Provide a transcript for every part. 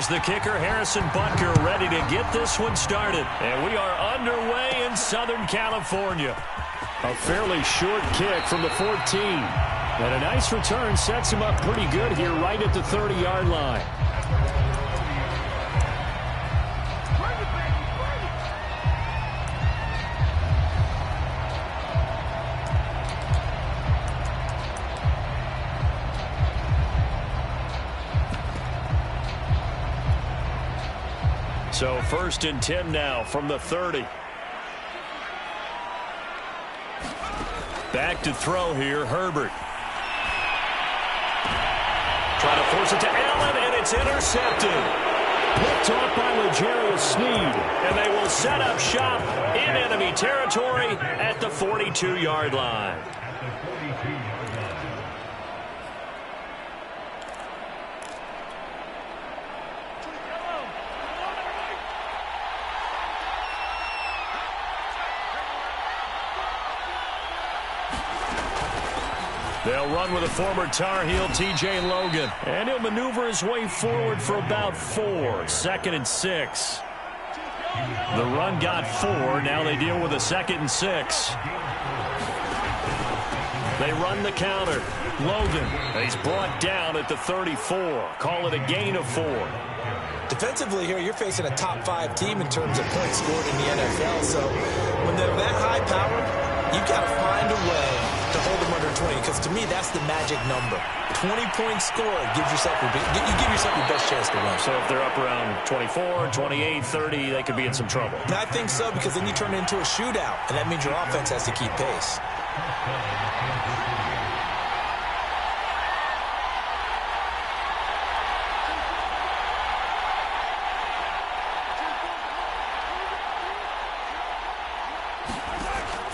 Here's the kicker, Harrison Butker, ready to get this one started. And we are underway in Southern California. A fairly short kick from the 14. And a nice return sets him up pretty good here right at the 30-yard line. So 1st and 10 now from the 30. Back to throw here, Herbert. Trying to force it to Allen, and it's intercepted. Picked off by L'Jarius Sneed. And they will set up shop in enemy territory at the 42-yard line. They'll run with a former Tar Heel, T.J. Logan. And he'll maneuver his way forward for about 4. 2nd and 6. The run got 4. Now they deal with a 2nd and 6. They run the counter. Logan, he's brought down at the 34. Call it a gain of 4. Defensively here, you're facing a top 5 team in terms of points scored in the NFL. So when they're that high powered, you've got to find a way to hold them under 20, because to me that's the magic number. 20 points scored gives yourself you give yourself your best chance to win. So if they're up around 24, 28, 30, they could be in some trouble. And I think so, because then you turn it into a shootout, and that means your offense has to keep pace.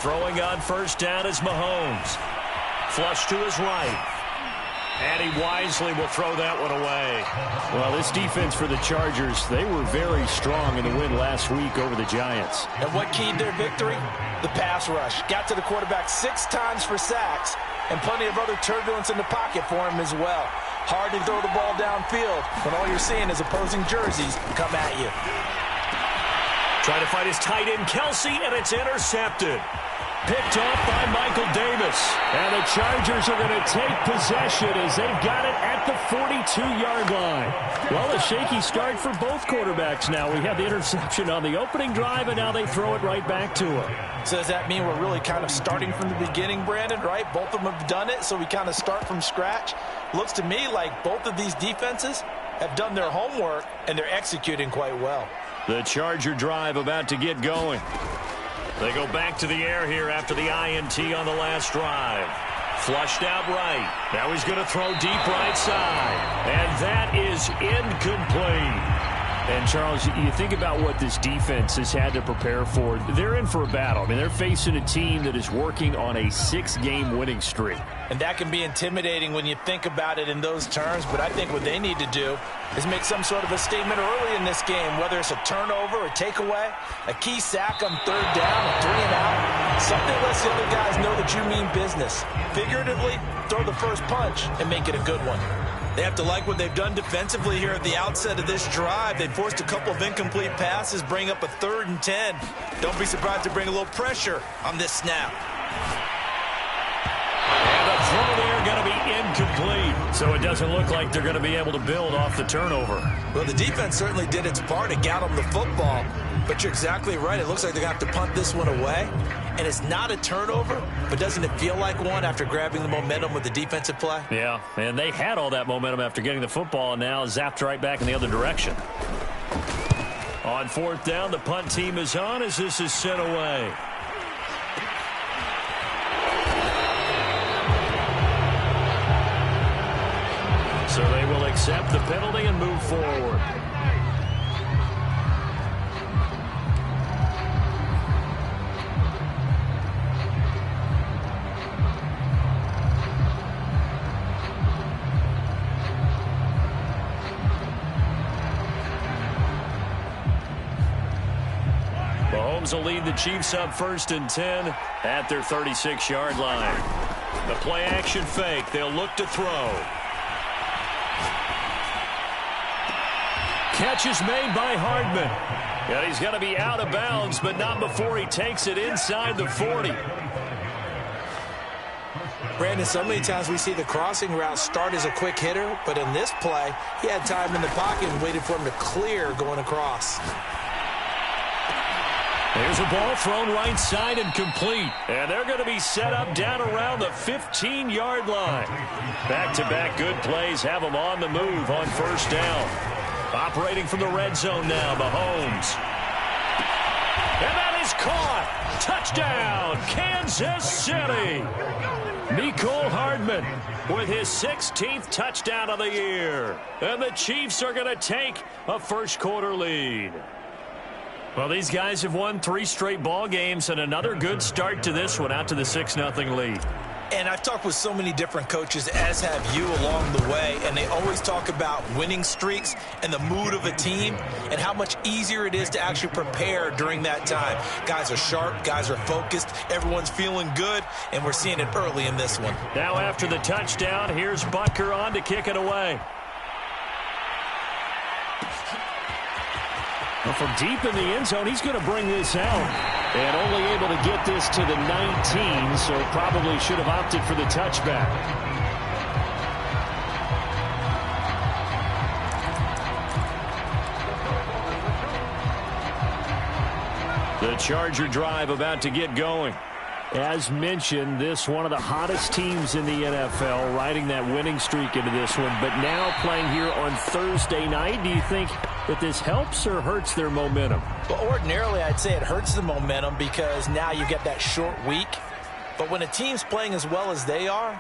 Throwing on 1st down is Mahomes. Flush to his right. And he wisely will throw that one away. Well, this defense for the Chargers, they were very strong in the win last week over the Giants. And what keyed their victory? The pass rush. Got to the quarterback 6 times for sacks, and plenty of other turbulence in the pocket for him as well. Hard to throw the ball downfield when all you're seeing is opposing jerseys come at you. Trying to fight his tight end, Kelsey, and it's intercepted. Picked off by Michael Davis. And the Chargers are going to take possession as they've got it at the 42-yard line. Well, a shaky start for both quarterbacks now. We had the interception on the opening drive, and now they throw it right back to him. So does that mean we're really kind of starting from the beginning, Brandon, right? Both of them have done it, so we kind of start from scratch. Looks to me like both of these defenses have done their homework, and they're executing quite well. The Charger drive about to get going. They go back to the air here after the INT on the last drive. Flushed out right. Now he's going to throw deep right side. And that is incomplete. And, Charles, you think about what this defense has had to prepare for. They're in for a battle. I mean, they're facing a team that is working on a 6-game winning streak. And that can be intimidating when you think about it in those terms. But I think what they need to do is make some sort of a statement early in this game, whether it's a turnover or takeaway, a key sack on 3rd down, a 3 and out. Something lets the other guys know that you mean business. Figuratively, throw the first punch and make it a good one. They have to like what they've done defensively here at the outset of this drive. They forced a couple of incomplete passes, bring up a 3rd and 10. Don't be surprised to bring a little pressure on this snap. And the throw there going to be incomplete. So it doesn't look like they're going to be able to build off the turnover. Well, the defense certainly did its part to get them the football. But you're exactly right. It looks like they're going to have to punt this one away. And it's not a turnover, but doesn't it feel like one after grabbing the momentum with the defensive play? Yeah, and they had all that momentum after getting the football, and now zapped right back in the other direction. On 4th down, the punt team is on as this is sent away. So they will accept the penalty and move forward. Mahomes will lead the Chiefs up 1st and 10 at their 36-yard line. The play action fake. They'll look to throw. catch is made by Hardman. And he's going to be out of bounds, but not before he takes it inside the 40. Brandon, so many times we see the crossing route start as a quick hitter, but in this play, he had time in the pocket and waited for him to clear going across. There's a ball thrown right side and complete. And they're going to be set up down around the 15-yard line. Back-to-back good plays have them on the move on first down. Operating from the red zone now, Mahomes. And that is caught. Touchdown, Kansas City. Mecole Hardman with his 16th touchdown of the year. And the Chiefs are going to take a first-quarter lead. Well, these guys have won 3 straight ball games and another good start to this one out to the 6-0 lead. And I've talked with so many different coaches, as have you along the way, and they always talk about winning streaks and the mood of a team and how much easier it is to actually prepare during that time. Guys are sharp, guys are focused, everyone's feeling good, and we're seeing it early in this one. Now after the touchdown, here's Butker on to kick it away. Well, from deep in the end zone, he's going to bring this out. And only able to get this to the 19, so probably should have opted for the touchback. The Charger drive about to get going. As mentioned, this one of the hottest teams in the NFL, riding that winning streak into this one, but now playing here on Thursday night. Do you think that this helps or hurts their momentum? Well, ordinarily, I'd say it hurts the momentum because now you get that short week. But when a team's playing as well as they are,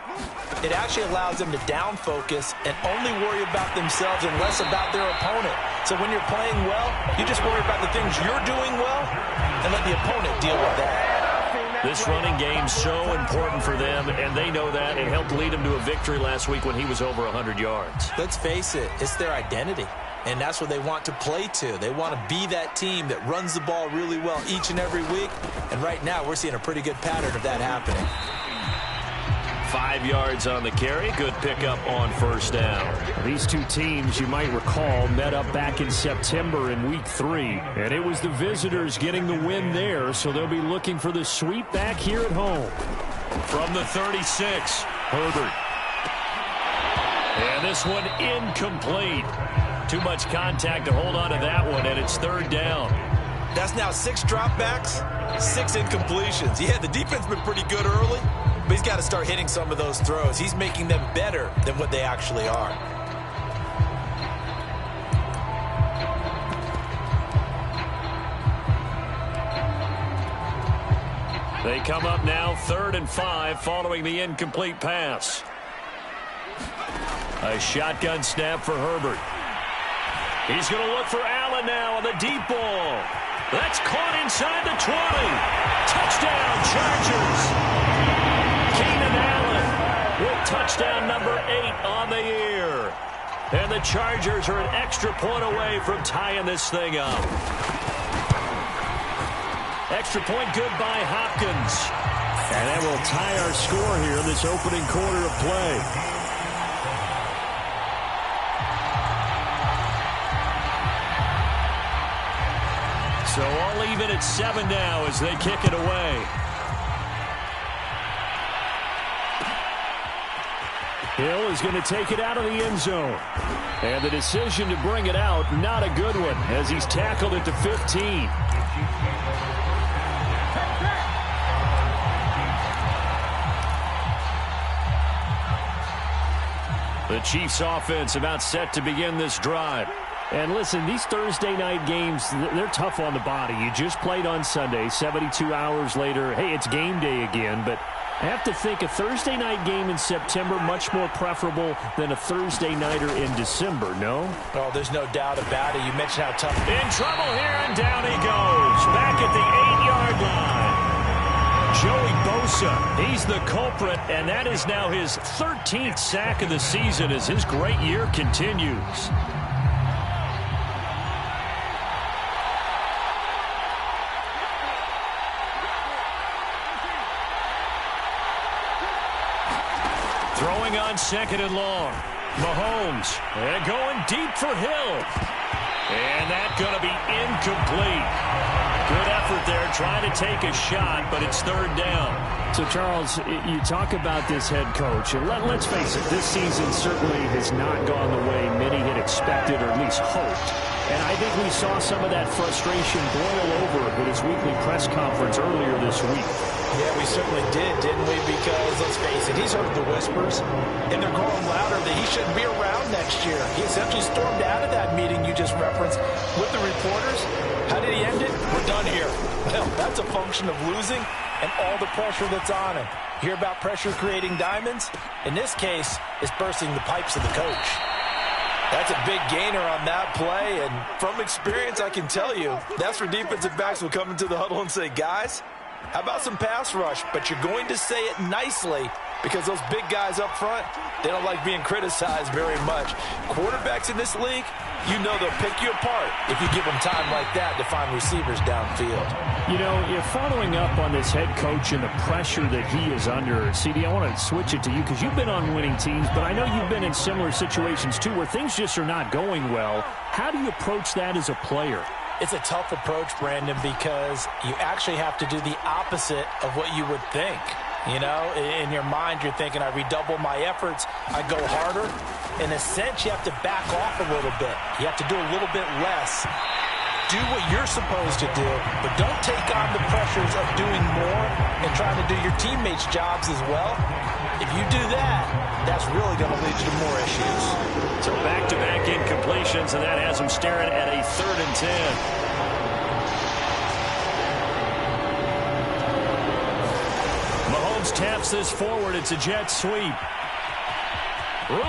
it actually allows them to down focus and only worry about themselves and less about their opponent. So when you're playing well, you just worry about the things you're doing well and let the opponent deal with that. This running game's so important for them, and they know that. It helped lead them to a victory last week when he was over 100 yards. Let's face it, it's their identity, and that's what they want to play to. They want to be that team that runs the ball really well each and every week, and right now we're seeing a pretty good pattern of that happening. 5 yards on the carry. Good pickup on first down. These two teams, you might recall, met up back in September in Week 3. And it was the visitors getting the win there, so they'll be looking for the sweep back here at home. From the 36, Herbert. And this one incomplete. Too much contact to hold on to that one, and it's third down. That's now 6 dropbacks, 6 incompletions. Yeah, the defense been pretty good early, but he's got to start hitting some of those throws. He's making them better than what they actually are. They come up now 3rd and 5 following the incomplete pass. A shotgun snap for Herbert. He's going to look for Allen now on the deep ball. That's caught inside the 20. Touchdown, Chargers. Keenan Allen with touchdown number 8 on the year. And the Chargers are an extra point away from tying this thing up. Extra point good by Hopkins. And that will tie our score here in this opening quarter of play. So all even at 7 now as they kick it away. Hill is going to take it out of the end zone. And the decision to bring it out, not a good one, as he's tackled at the 15. The Chiefs offense about set to begin this drive. And listen, these Thursday night games, they're tough on the body. You just played on Sunday, 72 hours later. Hey, it's game day again, but I have to think a Thursday night game in September much more preferable than a Thursday nighter in December, no? Oh, there's no doubt about it. You mentioned how tough. In trouble here, and down he goes. Back at the 8-yard line. Joey Bosa, he's the culprit, and that is now his 13th sack of the season as his great year continues. Throwing on 2nd and long. Mahomes, and going deep for Hill. that going to be incomplete. Good effort there, trying to take a shot, but it's third down. So, Charles, you talk about this head coach, and let's face it, this season certainly has not gone the way many had expected or at least hoped. And I think we saw some of that frustration boil over with his weekly press conference earlier this week. Yeah, we certainly did, didn't we? Because, let's face it, he's heard the whispers, and they're growing louder that he shouldn't be around next year. He essentially stormed out of that meeting you just referenced with the reporters. How did he end it? We're done here. Well, that's a function of losing and all the pressure that's on him. You hear about pressure creating diamonds? In this case, it's bursting the pipes of the coach. That's a big gainer on that play, and from experience, I can tell you, that's where defensive backs will come into the huddle and say, guys, how about some pass rush? But you're going to say it nicely because those big guys up front, they don't like being criticized very much. Quarterbacks in this league, you know they'll pick you apart if you give them time like that to find receivers downfield. You know, if following up on this head coach and the pressure that he is under, CD, I want to switch it to you because you've been on winning teams, but I know you've been in similar situations too where things just are not going well. How do you approach that as a player? It's a tough approach, Brandon, because you actually have to do the opposite of what you would think. You know, in your mind, you're thinking, I redouble my efforts, I go harder. In a sense, you have to back off a little bit. You have to do a little bit less. Do what you're supposed to do, but don't take on the pressures of doing more and trying to do your teammates' jobs as well. If you do that, that's really going to lead you to more issues. So back-to-back incompletions, and that has him staring at a 3rd and 10. Taps this forward. It's a jet sweep. Room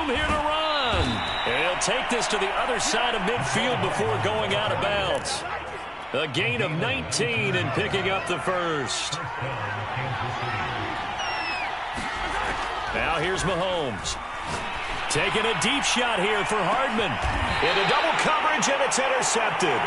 here to run. And he'll take this to the other side of midfield before going out of bounds. A gain of 19 and picking up the first. Now here's Mahomes. Taking a deep shot here for Hardman. Into double coverage, and it's intercepted.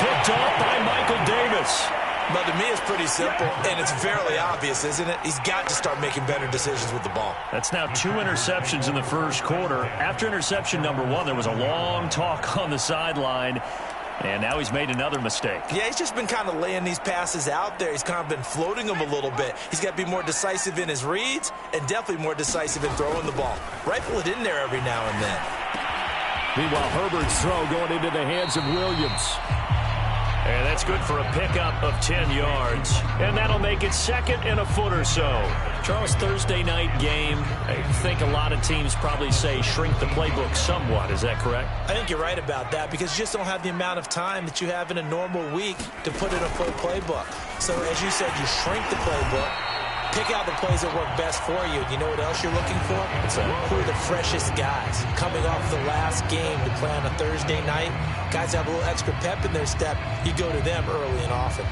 Picked off by Michael Davis. But to me, it's pretty simple, and it's fairly obvious, isn't it? He's got to start making better decisions with the ball. That's now 2 interceptions in the first quarter. After interception number 1, there was a long talk on the sideline, and now he's made another mistake. Yeah, he's just been kind of laying these passes out there. He's kind of been floating them a little bit. He's got to be more decisive in his reads and definitely more decisive in throwing the ball. Rifle it in there every now and then. Meanwhile, Herbert's throw going into the hands of Williams. And that's good for a pickup of 10 yards. And that'll make it 2nd and a foot or so. Charles, Thursday night game. I think a lot of teams probably say shrink the playbook somewhat. Is that correct? I think you're right about that because you just don't have the amount of time that you have in a normal week to put in a full playbook. So, as you said, you shrink the playbook. Pick out the plays that work best for you. You know what else you're looking for? Who are the freshest guys coming off the last game to play on a Thursday night? Guys have a little extra pep in their step. You go to them early and often.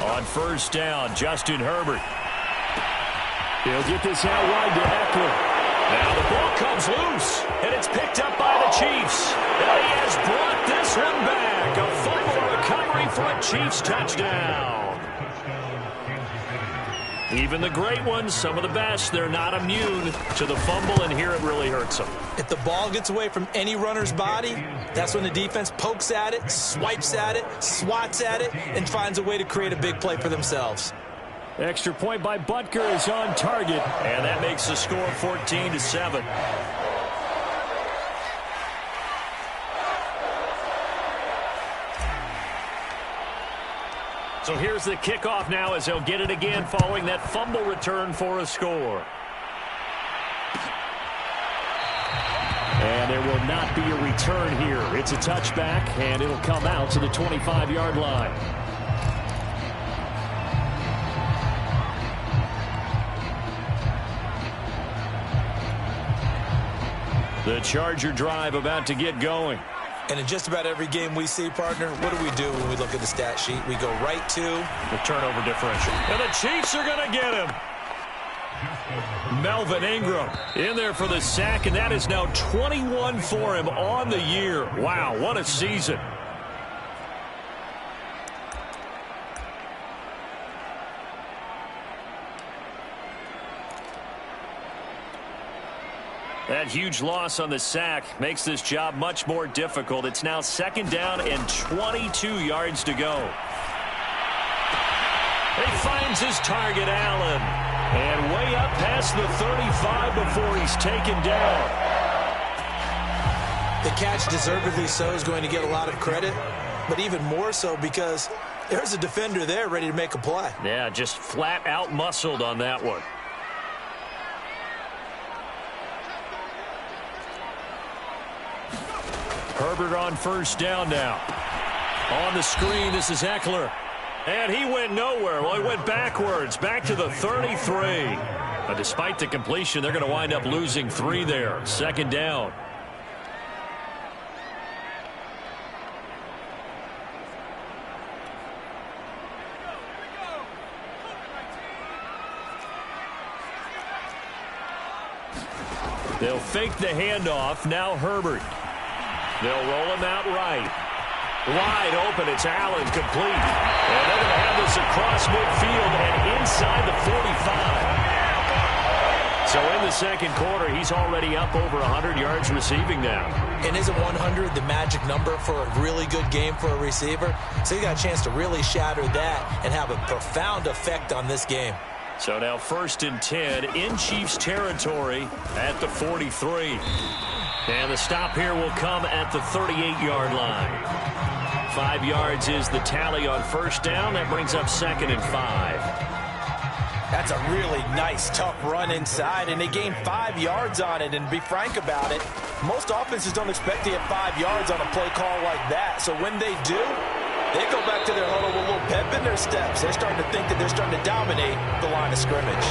On first down, Justin Herbert. He'll get this out wide to Eckler. Now the ball comes loose, and it's picked up by the Chiefs. And he has brought this one back. A fumble recovery for a Chiefs touchdown. Even the great ones, some of the best, they're not immune to the fumble, and here it really hurts them. If the ball gets away from any runner's body, that's when the defense pokes at it, swipes at it, swats at it, and finds a way to create a big play for themselves. Extra point by Butker is on target. And that makes the score 14-7. So here's the kickoff now as they'll get it again following that fumble return for a score. And there will not be a return here. It's a touchback, and it'll come out to the 25-yard line. The Charger drive about to get going. And in just about every game we see, partner, what do when we look at the stat sheet? We go right to the turnover differential. And the Chiefs are going to get him. Melvin Ingram in there for the sack, and that is now 21 for him on the year. Wow, what a season. That huge loss on the sack makes this job much more difficult. It's now 2nd down and 22 yards to go. He finds his target, Allen. And way up past the 35 before he's taken down. The catch, deservedly so, is going to get a lot of credit, but even more so because there's a defender there ready to make a play. Yeah, just flat out muscled on that one. Herbert on 1st down now. On the screen, this is Eckler. And he went nowhere. Well, he went backwards, back to the 33. But despite the completion, they're going to wind up losing 3 there. 2nd down. They'll fake the handoff. Now Herbert. They'll roll him out right. Wide open. It's Allen, complete. And they're going to have this across midfield and inside the 45. So in the 2nd quarter, he's already up over 100 yards receiving now. And isn't 100 the magic number for a really good game for a receiver? So you got a chance to really shatter that and have a profound effect on this game. So now 1st and 10 in Chiefs territory at the 43. And the stop here will come at the 38-yard line. 5 yards is the tally on 1st down. That brings up 2nd and 5. That's a really nice, tough run inside, and they gained 5 yards on it. And be frank about it, most offenses don't expect to get 5 yards on a play call like that. So when they do, they go back to their huddle with a little pep in their steps. They're starting to think that they're starting to dominate the line of scrimmage.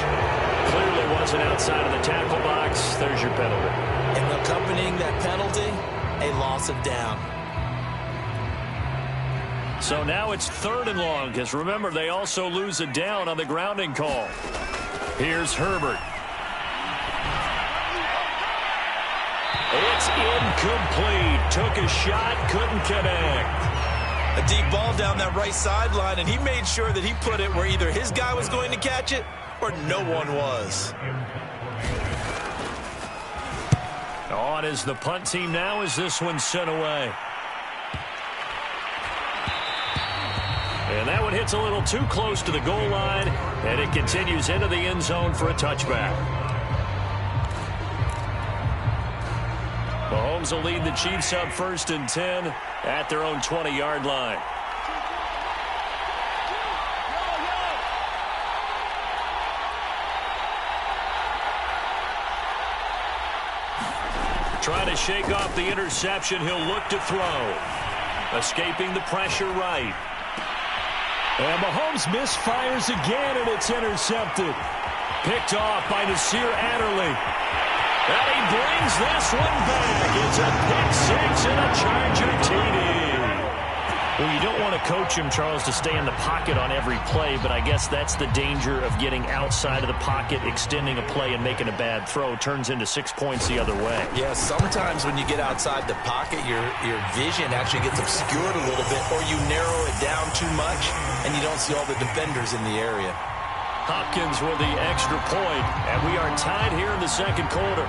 Clearly wasn't outside of the tackle box. There's your penalty. And accompanying that penalty, a loss of down. So now it's 3rd and long, because remember, they also lose a down on the grounding call. Here's Herbert. It's incomplete. Took a shot, couldn't connect. A deep ball down that right sideline, and he made sure that he put it where either his guy was going to catch it or no one was. On is the punt team now as this one's sent away. And that one hits a little too close to the goal line, and it continues into the end zone for a touchback. Mahomes will lead the Chiefs up 1st and 10 at their own 20-yard line. Trying to shake off the interception. He'll look to throw. Escaping the pressure right. And Mahomes misfires again, and it's intercepted. Picked off by Nasir Adderley. And he brings this one back. It's a pick 6 and a Charger TD. Well, you don't want to coach him, Charles, to stay in the pocket on every play, but I guess that's the danger of getting outside of the pocket, extending a play, and making a bad throw. Turns into 6 points the other way. Yeah, sometimes when you get outside the pocket, your vision actually gets obscured a little bit, or you narrow it down too much, and you don't see all the defenders in the area. Hopkins with the extra point, and we are tied here in the 2nd quarter.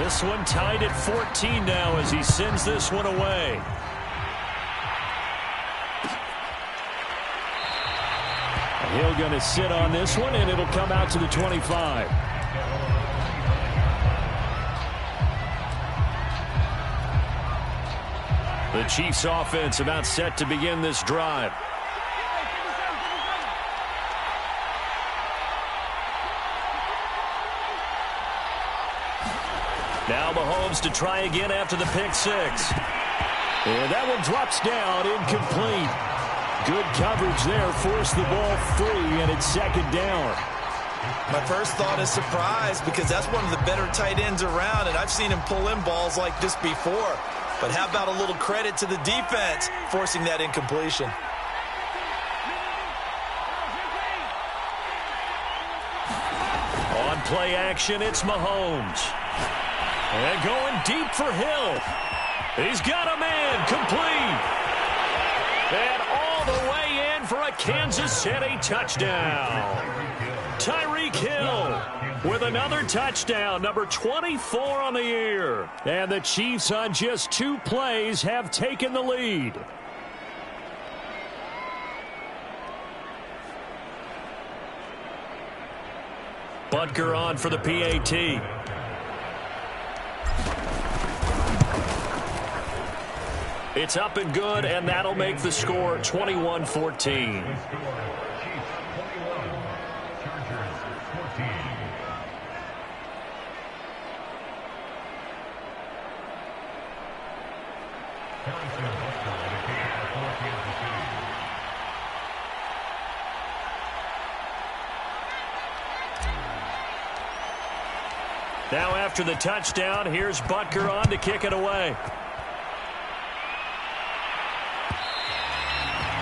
This one tied at 14 now as he sends this one away. Hill going to sit on this one, and it'll come out to the 25. The Chiefs offense about set to begin this drive. Now Mahomes to try again after the pick 6. And that one drops down, incomplete. Good coverage there, forced the ball free, and it's 2nd down. My first thought is surprise, because that's one of the better tight ends around, and I've seen him pull in balls like this before. But how about a little credit to the defense forcing that incompletion? On play action, it's Mahomes. And going deep for Hill. He's got a man, complete. And all the way in for a Kansas City touchdown. Tyreek Hill with another touchdown, number 24 on the year. And the Chiefs on just 2 plays have taken the lead. Butker on for the PAT. It's up and good, and that'll make the score 21-14. Now after the touchdown, here's Butker on to kick it away.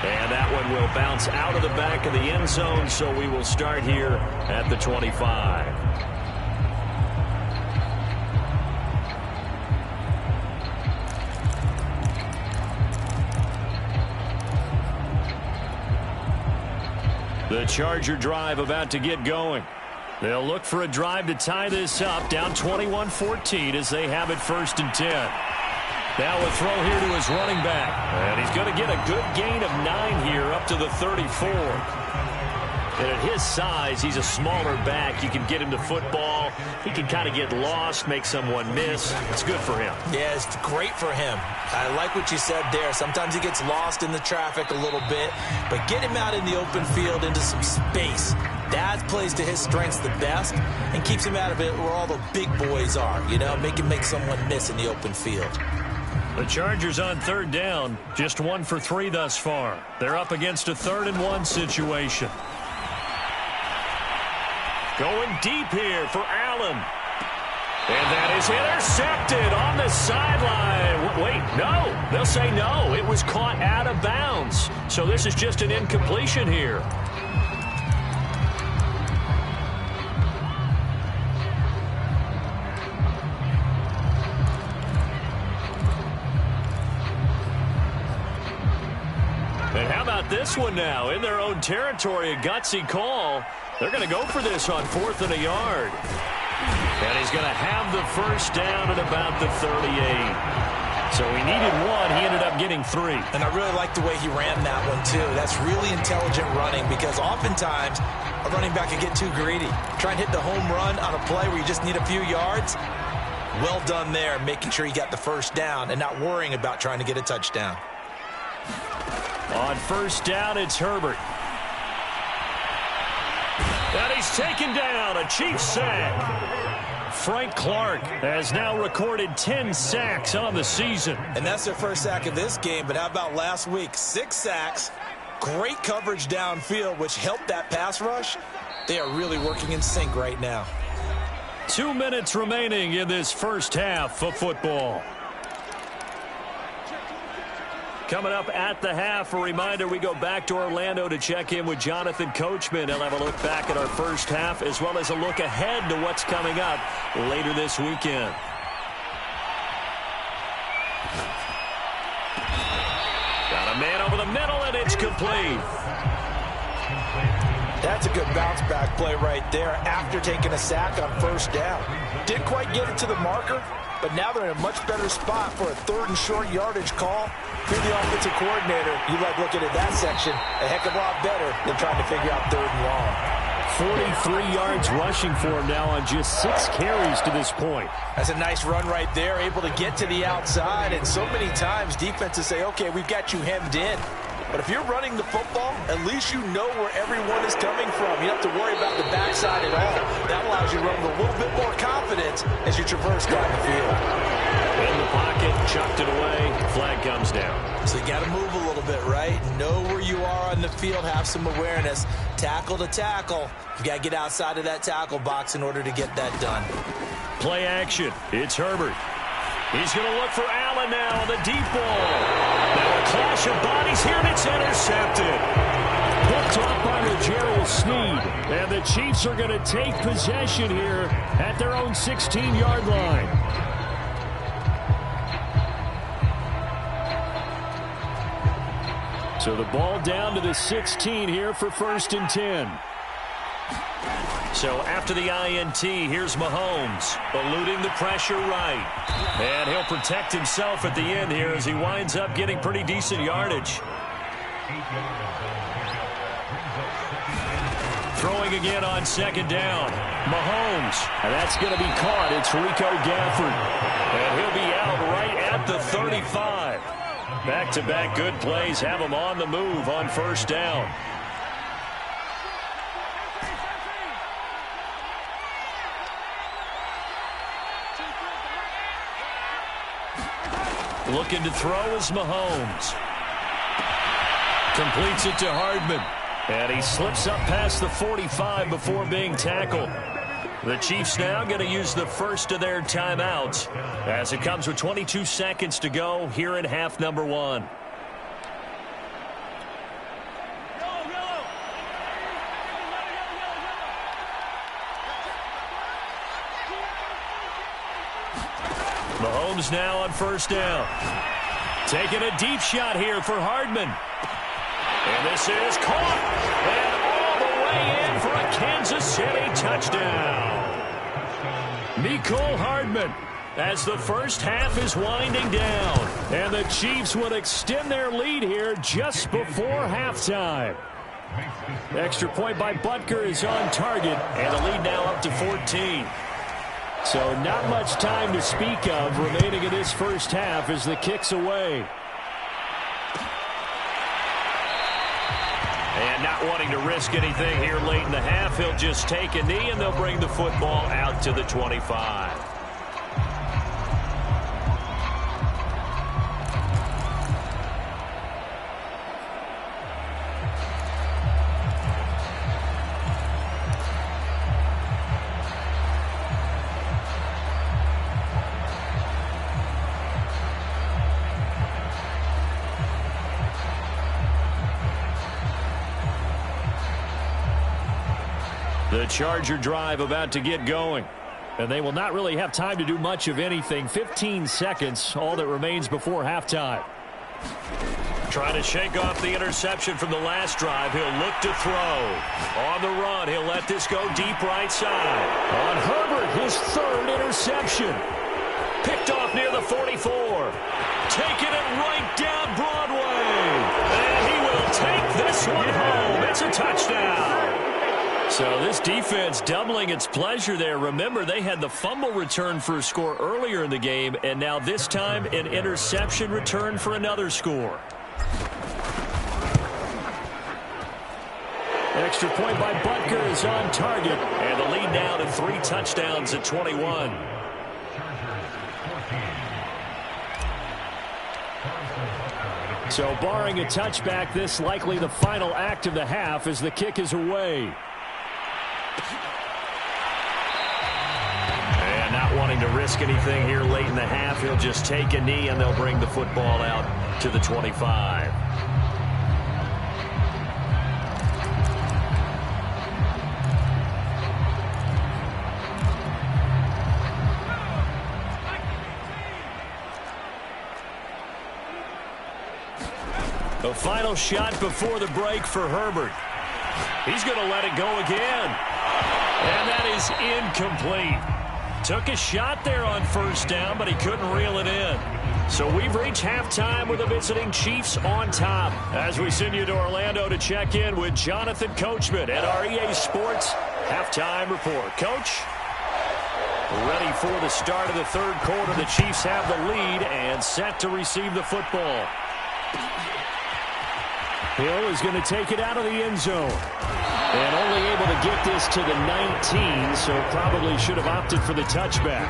And that one will bounce out of the back of the end zone, so we will start here at the 25. The Charger drive about to get going. They'll look for a drive to tie this up, down 21-14 as they have it 1st and 10. Now a throw here to his running back. And he's going to get a good gain of 9 here up to the 34. And at his size, he's a smaller back. You can get him to football. He can kind of get lost, make someone miss. It's good for him. Yeah, it's great for him. I like what you said there. Sometimes he gets lost in the traffic a little bit. But get him out in the open field into some space. That plays to his strengths the best and keeps him out of it where all the big boys are. You know, make him make someone miss in the open field. The Chargers on 3rd down, just 1 for 3 thus far. They're up against a 3rd and 1 situation. Going deep here for Allen. And that is intercepted on the sideline. Wait, no. They'll say no. It was caught out of bounds. So this is just an incompletion here. And how about this one now? In their own territory, a gutsy call. They're going to go for this on 4th and a yard. And he's going to have the 1st down at about the 38. So he needed 1. He ended up getting 3. And I really like the way he ran that one, too. That's really intelligent running because oftentimes a running back can get too greedy. Try and hit the home run on a play where you just need a few yards. Well done there, making sure he got the 1st down and not worrying about trying to get a touchdown. On 1st down, it's Herbert. And he's taken down, a Chiefs sack. Frank Clark has now recorded 10 sacks on the season. And that's their 1st sack of this game, but how about last week? 6 sacks, great coverage downfield, which helped that pass rush. They are really working in sync right now. 2 minutes remaining in this 1st half of football. Coming up at the half, a reminder, we go back to Orlando to check in with Jonathan Coachman. He'll have a look back at our 1st half as well as a look ahead to what's coming up later this weekend. Got a man over the middle, and it's complete. That's a good bounce back play right there after taking a sack on 1st down. Didn't quite get it to the marker, but now they're in a much better spot for a 3rd and short yardage call. If you're the offensive coordinator, you like looking at that section a heck of a lot better than trying to figure out 3rd and long. 43 yards rushing for him now on just 6 carries to this point. That's a nice run right there, able to get to the outside. And so many times defenses say, okay, we've got you hemmed in. But if you're running the football, at least you know where everyone is coming from. You don't have to worry about the backside at all. That allows you to run with a little bit more confidence as you traverse down the field. In the pocket, chucked it away, flag comes down. So you got to move a little bit, right? Know where you are on the field, have some awareness. Tackle to tackle. You got to get outside of that tackle box in order to get that done. Play action. It's Herbert. He's going to look for Allen now on the deep ball. Now a clash of bodies here, and it's intercepted. Picked off by Gerald Sneed. And the Chiefs are going to take possession here at their own 16-yard line. So the ball down to the 16 here for 1st and 10. So after the INT, here's Mahomes, eluding the pressure right. And he'll protect himself at the end here as he winds up getting pretty decent yardage. Throwing again on 2nd down. Mahomes. And that's going to be caught. It's Rico Gafford. And he'll be out right at the 35. Back-to-back good plays have him on the move on 1st down. Looking to throw is Mahomes. Completes it to Hardman. And he slips up past the 45 before being tackled. The Chiefs now going to use the first of their timeouts as it comes with 22 seconds to go here in half number 1. Mahomes now on 1st down. Taking a deep shot here for Hardman. And this is caught. And all the way in for a Kansas City touchdown. Mecole Hardman as the first half is winding down. And the Chiefs would extend their lead here just before halftime. Extra point by Butker is on target. And the lead now up to 14. So not much time to speak of remaining in this first half as the kick's away. And not wanting to risk anything here late in the half, he'll just take a knee and they'll bring the football out to the 25. The Charger drive about to get going. And they will not really have time to do much of anything. 15 seconds, all that remains before halftime. Trying to shake off the interception from the last drive. He'll look to throw. On the run, he'll let this go deep right side. On Herbert, his 3rd interception. Picked off near the 44. Taking it right down Broadway. And he will take this one home. It's a touchdown. So this defense doubling its pleasure there. Remember, they had the fumble return for a score earlier in the game, and now this time an interception return for another score. Extra point by Butker is on target, and the lead now to 3 touchdowns at 21. So barring a touchback, this likely the final act of the half as the kick is away. And not wanting to risk anything here late in the half, he'll just take a knee and they'll bring the football out to the 25. A final shot before the break for Herbert. He's going to let it go again. And that is incomplete. Took a shot there on 1st down, but he couldn't reel it in. So we've reached halftime with the visiting Chiefs on top. As we send you to Orlando to check in with Jonathan Coachman at our EA Sports Halftime Report. Coach, ready for the start of the 3rd quarter. The Chiefs have the lead and set to receive the football. Hill is going to take it out of the end zone. And only able to get this to the 19, so probably should have opted for the touchback.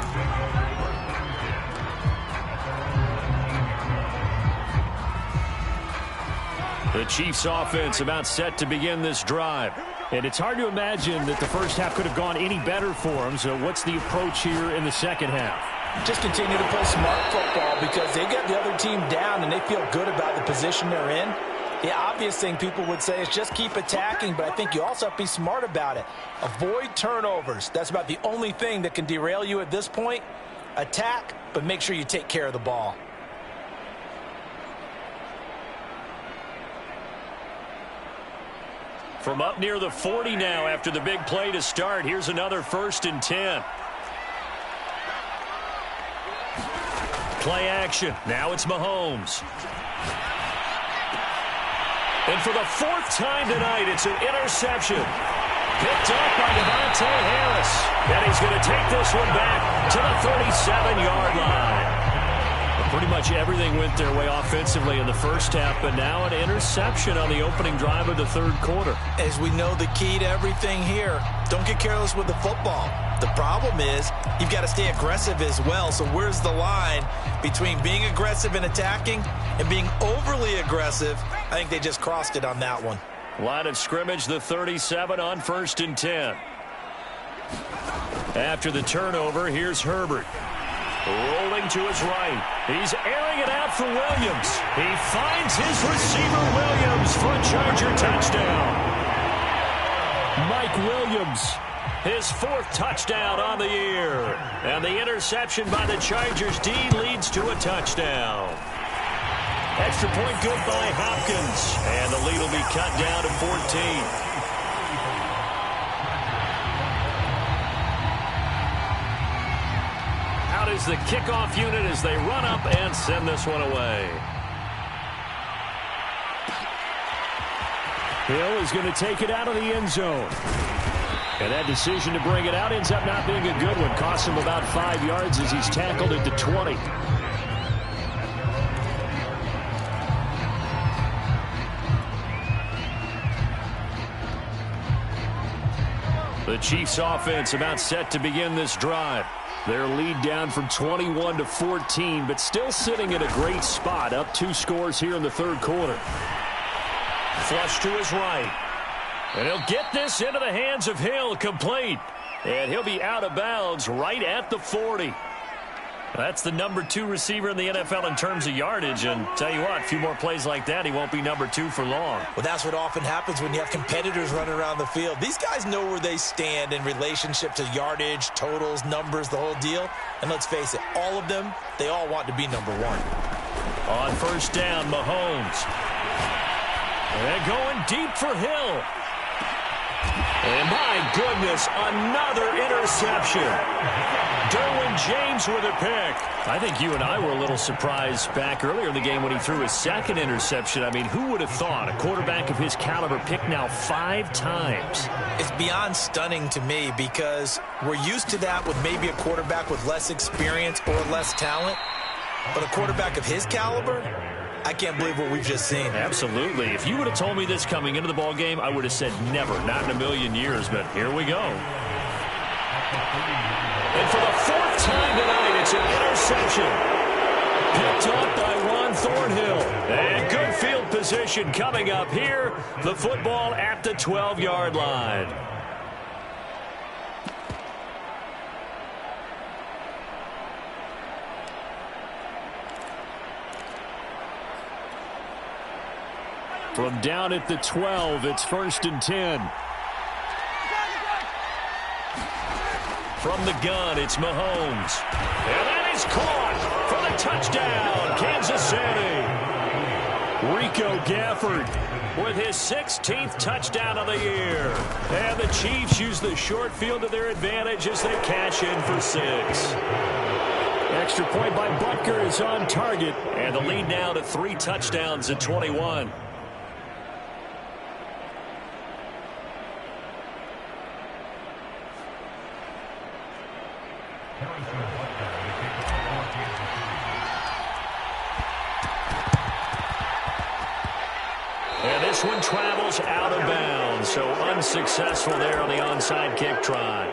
The Chiefs offense about set to begin this drive. And it's hard to imagine that the first half could have gone any better for them. So what's the approach here in the second half? Just continue to play smart football because they get the other team down and they feel good about the position they're in. The obvious thing people would say is just keep attacking, but I think you also have to be smart about it. Avoid turnovers. That's about the only thing that can derail you at this point. Attack, but make sure you take care of the ball. From up near the 40 now after the big play to start. Here's another 1st and 10. Play action. Now it's Mahomes. And for the 4th time tonight, it's an interception. Picked up by Devontae Harris. And he's going to take this one back to the 37-yard line. Pretty much everything went their way offensively in the first half, but now an interception on the opening drive of the 3rd quarter. As we know, the key to everything here, don't get careless with the football. The problem is you've got to stay aggressive as well. So where's the line between being aggressive and attacking and being overly aggressive? I think they just crossed it on that one. Line of scrimmage, the 37 on 1st and 10. After the turnover, here's Herbert. Rolling to his right. He's airing it out for Williams. He finds his receiver, Williams, for a Charger touchdown. Mike Williams, his 4th touchdown on the year. And the interception by the Chargers D leads to a touchdown. Extra point good by Hopkins. And the lead will be cut down to 14. Is the kickoff unit as they run up and send this one away. Hill is going to take it out of the end zone. And that decision to bring it out ends up not being a good one. Costs him about 5 yards as he's tackled at the 20. The Chiefs offense about set to begin this drive. Their lead down from 21 to 14, but still sitting in a great spot. Up 2 scores here in the 3rd quarter. Flush to his right. And he'll get this into the hands of Hill, complete. And he'll be out of bounds right at the 40. That's the number 2 receiver in the NFL in terms of yardage. And tell you what, a few more plays like that, he won't be number 2 for long. Well, that's what often happens when you have competitors running around the field. These guys know where they stand in relationship to yardage, totals, numbers, the whole deal. And let's face it, all of them, they all want to be number 1. On 1st down, Mahomes. And going deep for Hill. And my goodness, another interception. Derwin James with a pick. I think you and I were a little surprised back earlier in the game when he threw his 2nd interception. I mean, who would have thought a quarterback of his caliber picked now 5 times? It's beyond stunning to me because we're used to that with maybe a quarterback with less experience or less talent. But a quarterback of his caliber, I can't believe what we've just seen. Absolutely. If you would have told me this coming into the ball game, I would have said never, not in a million years. But here we go. And for the 4th time tonight, it's an interception. Picked up by Juan Thornhill. And good field position coming up here. The football at the 12-yard line. From down at the 12, it's 1st and 10. From the gun, it's Mahomes. And that is caught for the touchdown, Kansas City. Rico Gafford with his 16th touchdown of the year. And the Chiefs use the short field to their advantage as they cash in for 6. Extra point by Butker is on target. And the lead now to 3 touchdowns at 21. And this one travels out of bounds, so unsuccessful there on the onside kick try.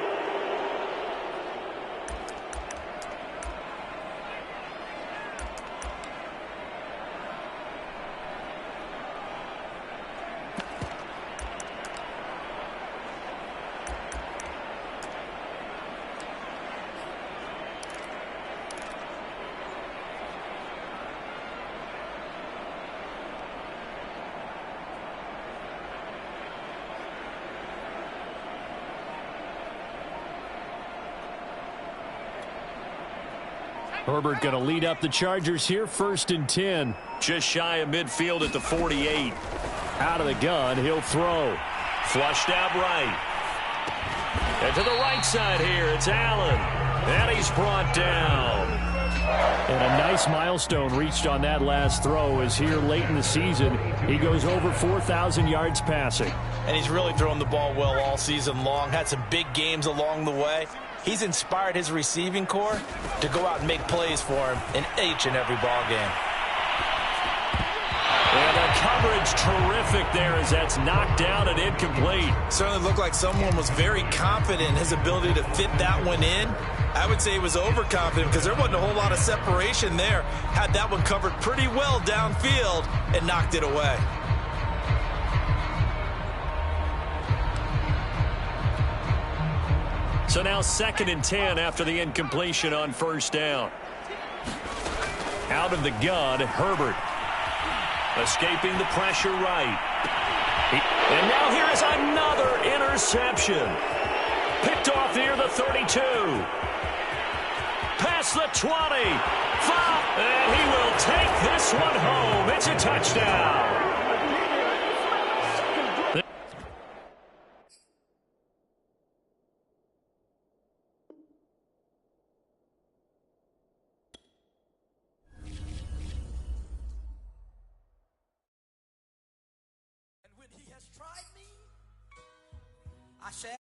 Herbert going to lead up the Chargers here, 1st and 10. Just shy of midfield at the 48. Out of the gun, he'll throw. Flushed out right. And to the right side here, it's Allen. And he's brought down. And a nice milestone reached on that last throw as here late in the season, he goes over 4,000 yards passing. And he's really thrown the ball well all season long, had some big games along the way. He's inspired his receiving corps to go out and make plays for him in each and every ball game. And the coverage terrific there as that's knocked down and incomplete. Certainly looked like someone was very confident in his ability to fit that one in. I would say he was overconfident because there wasn't a whole lot of separation there. Had that one covered pretty well downfield and knocked it away. So now 2nd and 10 after the incompletion on first down. Out of the gun, Herbert. Escaping the pressure right. And now here is another interception. Picked off near the 32. Past the 20. 5. And he will take this one home. It's a touchdown. When he has tried me, I shall.